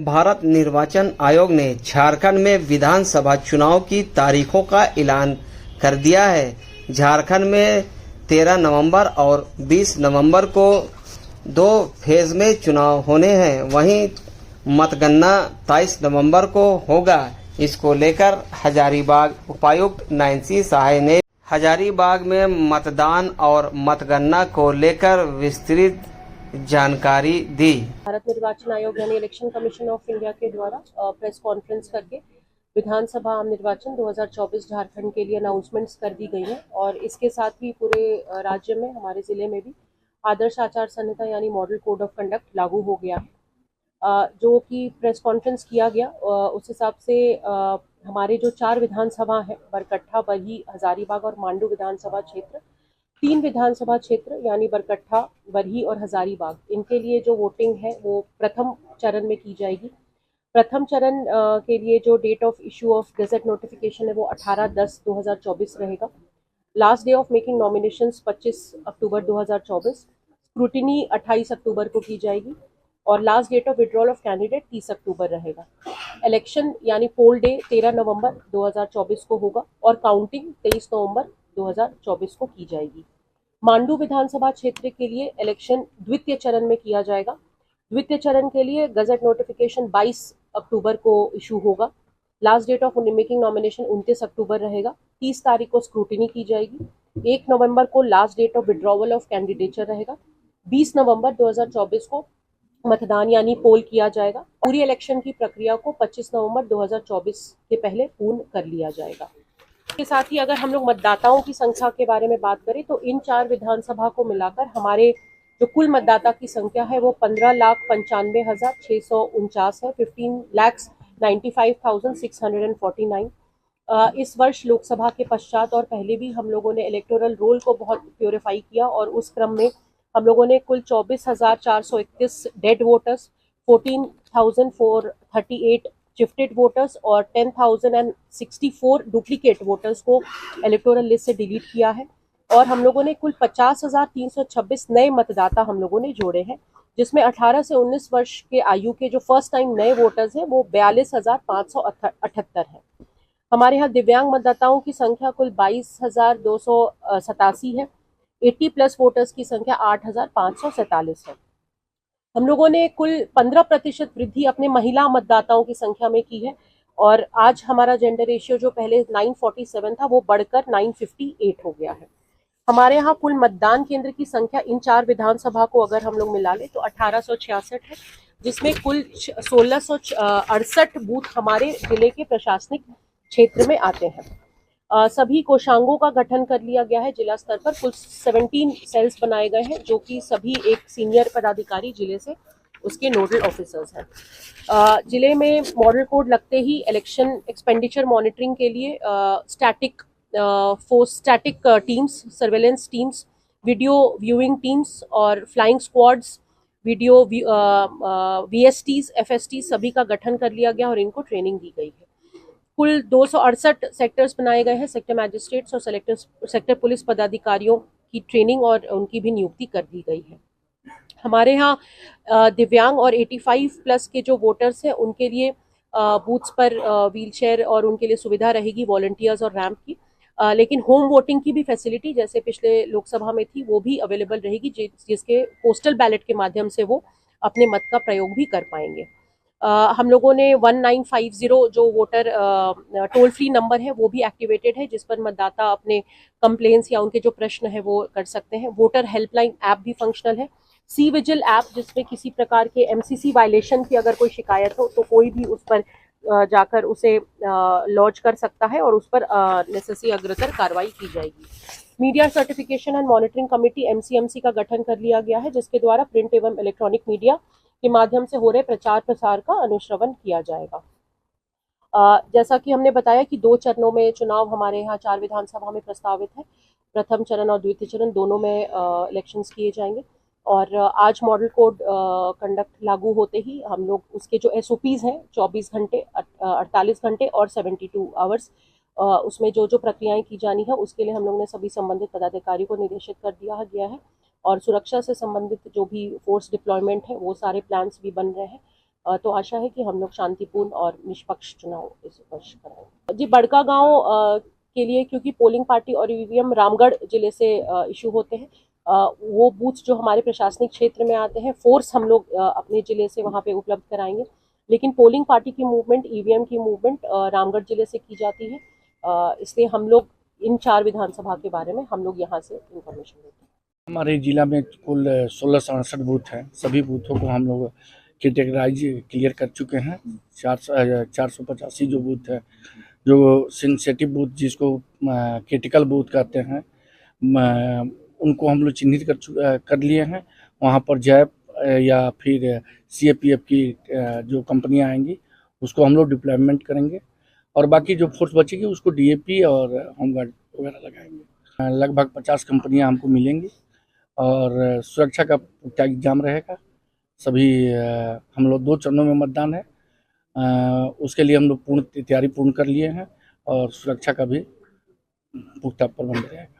भारत निर्वाचन आयोग ने झारखंड में विधानसभा चुनाव की तारीखों का ऐलान कर दिया है। झारखंड में 13 नवंबर और 20 नवंबर को 2 फेज में चुनाव होने हैं। वहीं मतगणना 23 नवंबर को होगा। इसको लेकर हजारीबाग उपायुक्त नैन्सी सहाय ने हजारीबाग में मतदान और मतगणना को लेकर विस्तृत जानकारी दी। भारत निर्वाचन आयोग यानी इलेक्शन कमीशन ऑफ इंडिया के द्वारा प्रेस कॉन्फ्रेंस करके विधानसभा आम निर्वाचन 2024 झारखंड के लिए अनाउंसमेंट्स कर दी गई हैं और इसके साथ ही पूरे राज्य में हमारे जिले में भी आदर्श आचार संहिता यानी मॉडल कोड ऑफ कंडक्ट लागू हो गया है। जो कि प्रेस कॉन्फ्रेंस किया गया उस हिसाब से हमारे जो 4 विधानसभा हैं बरकट्ठा, बरही, हजारीबाग और मांडू विधानसभा क्षेत्र, 3 विधानसभा क्षेत्र यानी बरकट्ठा, बरही और हजारीबाग, इनके लिए जो वोटिंग है वो प्रथम चरण में की जाएगी। प्रथम चरण के लिए जो date of issue of gazette notification है वो 18/10/2024 रहेगा। Last day of making nominations 25 अक्टूबर 2024, स्क्रूटिनी 28 अक्टूबर को की जाएगी और last date of withdrawal of candidate 30 अक्टूबर रहेगा। इलेक्शन यानी पोल डे 13 नवंबर 2024 को होगा और काउंटिंग 23 नवंबर 2024 को की जाएगी। मांडू विधानसभा क्षेत्र के लिए इलेक्शन द्वितीय चरण में किया जाएगा। द्वितीय चरण के लिए गजट नोटिफिकेशन 22 अक्टूबर को इशू होगा। Last date of making nomination 29 अक्टूबर रहेगा। 30 तारीख को स्क्रूटिनी की जाएगी। 1 नवंबर को last date of withdrawal of candidature रहेगा। 20 नवंबर 2024 को मतदान यानी पोल किया जाएगा। पूरी इलेक्शन की प्रक्रिया को 25 नवंबर 2024 के पहले पूर्ण कर लिया जाएगा। इसके साथ ही अगर हम लोग मतदाताओं की संख्या के बारे में बात करें तो इन 4 विधानसभा को मिलाकर हमारे जो कुल मतदाता की संख्या है वो 15,95,649 है, 15,95,649। इस वर्ष लोकसभा के पश्चात और पहले भी हम लोगों ने इलेक्टोरल रोल को बहुत प्योरीफाई किया और उस क्रम में हम लोगों ने कुल 24,431 डेड वोटर्स, 14,438 शिफ्टेड वोटर्स और 10,064 डुप्लीकेट वोटर्स को इलेक्टोरल लिस्ट से डिलीट किया है और हम लोगों ने कुल 50,326 नए मतदाता हम लोगों ने जोड़े हैं, जिसमें 18 से 19 वर्ष के आयु के जो फर्स्ट टाइम नए वोटर्स हैं वो 42,578 हैं। हमारे यहाँ दिव्यांग मतदाताओं की संख्या कुल 22,287 है। 80+ वोटर्स की संख्या 8,547 है। हम लोगों ने कुल 15% वृद्धि अपने महिला मतदाताओं की संख्या में की है और आज हमारा जेंडर रेशियो जो पहले 947 था वो बढ़कर 958 हो गया है। हमारे यहाँ कुल मतदान केंद्र की संख्या इन 4 विधानसभा को अगर हम लोग मिला ले तो 1866 है, जिसमें कुल 1668 बूथ हमारे जिले के प्रशासनिक क्षेत्र में आते हैं। सभी कोषांगों का गठन कर लिया गया है। जिला स्तर पर कुल 17 सेल्स बनाए गए हैं जो कि सभी एक सीनियर पदाधिकारी जिले से उसके नोडल ऑफिसर्स हैं। जिले में मॉडल कोड लगते ही इलेक्शन एक्सपेंडिचर मॉनिटरिंग के लिए static teams, surveillance teams, video viewing teams और flying squads, video VSTs, FSTs सभी का गठन कर लिया गया और इनको ट्रेनिंग दी गई है। कुल 268 सेक्टर्स बनाए गए हैं। सेक्टर मैजिस्ट्रेट्स और सेक्टर पुलिस पदाधिकारियों की ट्रेनिंग और उनकी भी नियुक्ति कर दी गई है। हमारे यहाँ दिव्यांग और 85+ के जो वोटर्स हैं उनके लिए बूथ्स पर व्हीलचेयर और उनके लिए सुविधा रहेगी, वॉलंटियर्स और रैंप की। लेकिन होम वोटिंग की भी फैसिलिटी जैसे पिछले लोकसभा में थी वो भी अवेलेबल रहेगी, जिसके पोस्टल बैलेट के माध्यम से वो अपने मत का प्रयोग भी कर पाएंगे। हम लोगों ने 1950 जो वोटर टोल फ्री नंबर है वो भी एक्टिवेटेड है, जिस पर मतदाता अपने कंप्लेंट्स या उनके जो प्रश्न है वो कर सकते हैं। वोटर हेल्पलाइन ऐप भी फंक्शनल है। सी विजिल ऐप, जिसमें किसी प्रकार के MCC वायलेशन की अगर कोई शिकायत हो तो कोई भी उस पर जाकर उसे लॉन्च कर सकता है और उस पर नेसेसरी अग्रतर कार्रवाई की जाएगी। Media certification and monitoring committee MCMC का गठन कर लिया गया है, जिसके द्वारा प्रिंट एवं इलेक्ट्रॉनिक मीडिया के माध्यम से हो रहे प्रचार प्रसार का अनुश्रवण किया जाएगा। जैसा कि हमने बताया कि 2 चरणों में चुनाव हमारे यहाँ 4 विधानसभा में प्रस्तावित है। प्रथम चरण और द्वितीय चरण दोनों में इलेक्शंस किए जाएंगे और आज मॉडल कोड कंडक्ट लागू होते ही हम लोग उसके जो SOPs हैं 24 घंटे, 48 घंटे और 72 आवर्स, उसमें जो प्रक्रियाएं की जानी है उसके लिए हम लोग ने सभी संबंधित पदाधिकारी को निर्देशित कर दिया गया है और सुरक्षा से संबंधित जो भी फोर्स डिप्लॉयमेंट है वो सारे प्लान्स भी बन रहे हैं। तो आशा है कि हम लोग शांतिपूर्ण और निष्पक्ष चुनाव इस वर्ष कराएंगे। जी, बड़का गांव के लिए, क्योंकि पोलिंग पार्टी और ईवीएम रामगढ़ जिले से इशू होते हैं, वो बूथ जो हमारे प्रशासनिक क्षेत्र में आते हैं, फोर्स हम लोग अपने जिले से वहाँ पे उपलब्ध कराएंगे, लेकिन पोलिंग पार्टी की मूवमेंट, ईवीएम की मूवमेंट रामगढ़ जिले से की जाती है। इसलिए हम लोग इन 4 विधानसभा के बारे में हम लोग यहाँ से इंफॉर्मेशन देते हैं। हमारे जिला में कुल 1667 बूथ हैं। सभी बूथों को हम लोग कैटेगराइज क्लियर कर चुके हैं। 485 जो बूथ है, जो सेंसिटिव बूथ जिसको क्रिटिकल बूथ कहते हैं, उनको हम लोग चिन्हित कर लिए हैं। वहाँ पर जैप या फिर सीएपीएफ की जो कंपनियां आएंगी उसको हम लोग डिप्लॉयमेंट करेंगे, और बाकी जो फोर्स बचेगी उसको डीएपी और होमगार्ड वगैरह लगाएंगे। लगभग 50 कंपनियां हमको मिलेंगी और सुरक्षा का पूरा इंतजाम रहेगा। सभी हम लोग 2 चरणों में मतदान है, उसके लिए हम लोग तैयारी पूर्ण कर लिए हैं और सुरक्षा का भी पुख्ता प्रबंध रहेगा।